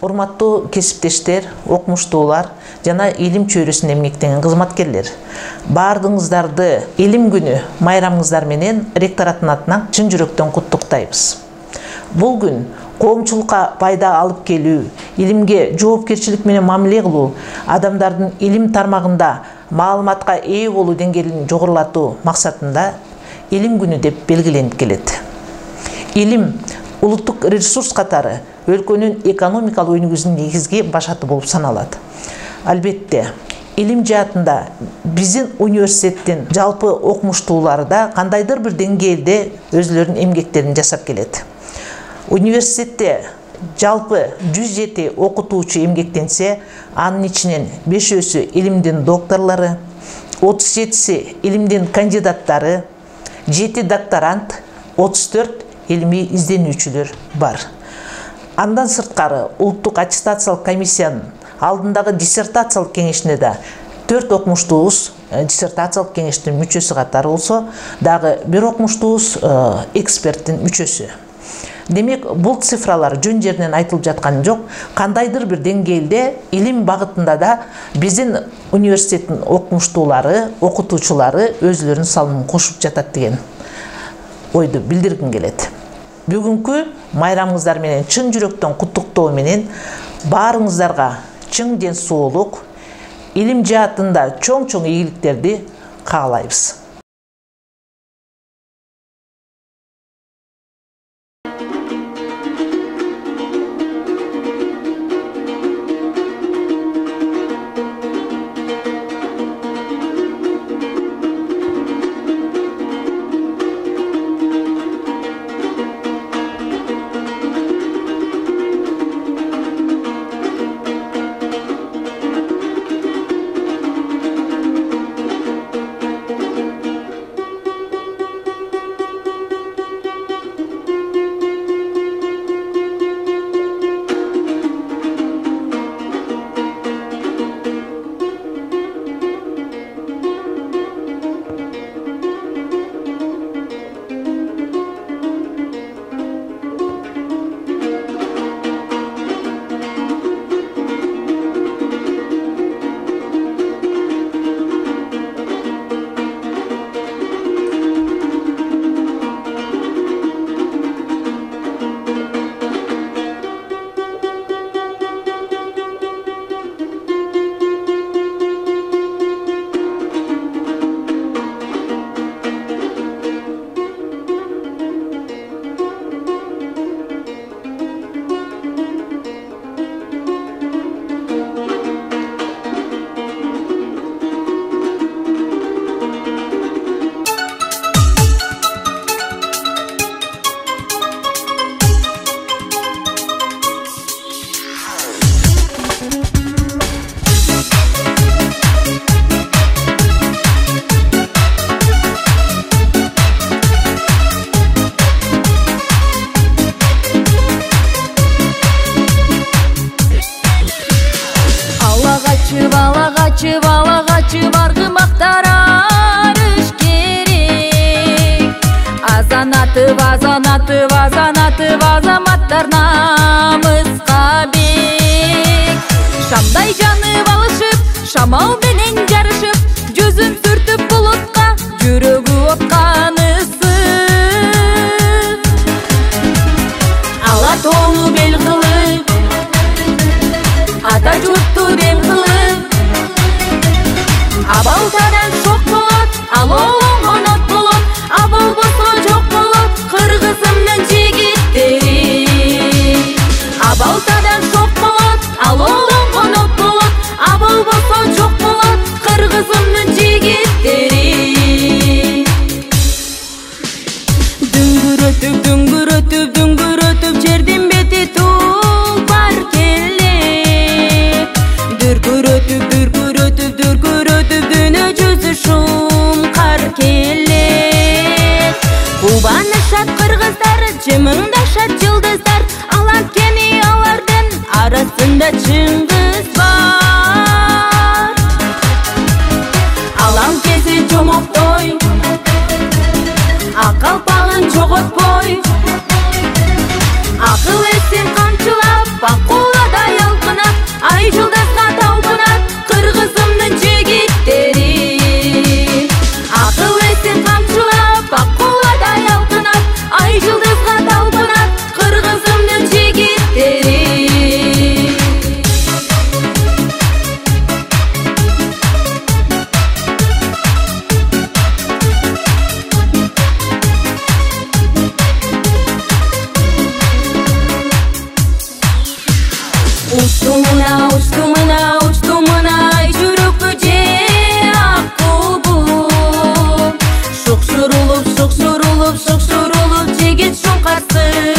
Урматтуу кесиптештер, окумуштуулар жана илим чөйрөсүндө эмгектенген кызматкерлер. Бардыгыңыздарды Илим күнү майрамыңыздар менен ректораттын атынан чын жүрөктөн куттуктайбыз. Бул күн коомчулукка пайда алып келүү, илимге жоопкерчилик менен мамиле кылуу, адамдардын илим тармагында маалыматка ээ болуу деңгээлин жогорулатуу максатында Илим күнү деп белгиленип келет. Илим улуттук ресурс катары өлкөнүн экономикалык өнүгүүсүнүн негизги башаты болуп саналат. Албетте, илим жаатында биздин университеттин жалпы окумуштуулары да кандайдыр бир деңгээлде өзлөрүнүн эмгектерин жасап келет. Университетте жалпы 107 окутуучу эмгектенсе, анын ичинен 5-өсү илимдин докторлору, 37-си илимдин кандидаттары, 7 докторант, 34 илимий изденүүчүлөр бар. Андан сырткары улуттук аттестациялык комиссиянын алдындагы диссертациялык кеңешинде да 4 окумуштуубуз диссертациялык кеңештин мүчөсү катары болсо, дагы бир окумуштуубуз эксперттин мүчөсү. Демек, бул цифралар жөн жеринен айтылып жаткан жок. Кандайдыр бир деңгээлде илим багытында да биздин университеттин окумуштуулары, окутуучулары өзлөрүнүн салымын кошуп жатат деген ойду билдиргим келет. Бүгүнкү майрамыңыздар менен чын жүрөктөн куттуктоо менен баарыңыздарга чың ден соолук, илим жаатында чоң-чоң ийгиликтерди каалайбыз. Балағачы барғы мақтар арыш керек. Азанатып азаматтар намысқа бек. Шамдай жанып алышып, шамал менен жарышып, жүзін сүртіп бұлытқа, жүрегі отқаны сып. Ала толы бел қылып, ата жұртты дем қылып, абалтадан шоқ болот, ал олонған от болот, абал болса жоқ болот, қырғызымның жігіттері. Абалтадан шоқ болот, ал олонған от болот, абал болса жоқ болот, қырғызымның жігіттері. жымыңдашат жылдыздар, алар кеми алардын арасында чыңгыз бар. Алам кези жомоктой, акалпагын жоготпой, акыл эсин камчылап, акулада ялкынат, ай жылдызга талпынат кыргызымдын жигиттери. Акыл эсин камчылап, акулада ялкынат, ай жылдызга талпынат кыргызымдын жигиттери. Уçtumuna, ай жүрөккө же акыл бул. Шукшурулуп, жигит шуңкарсын.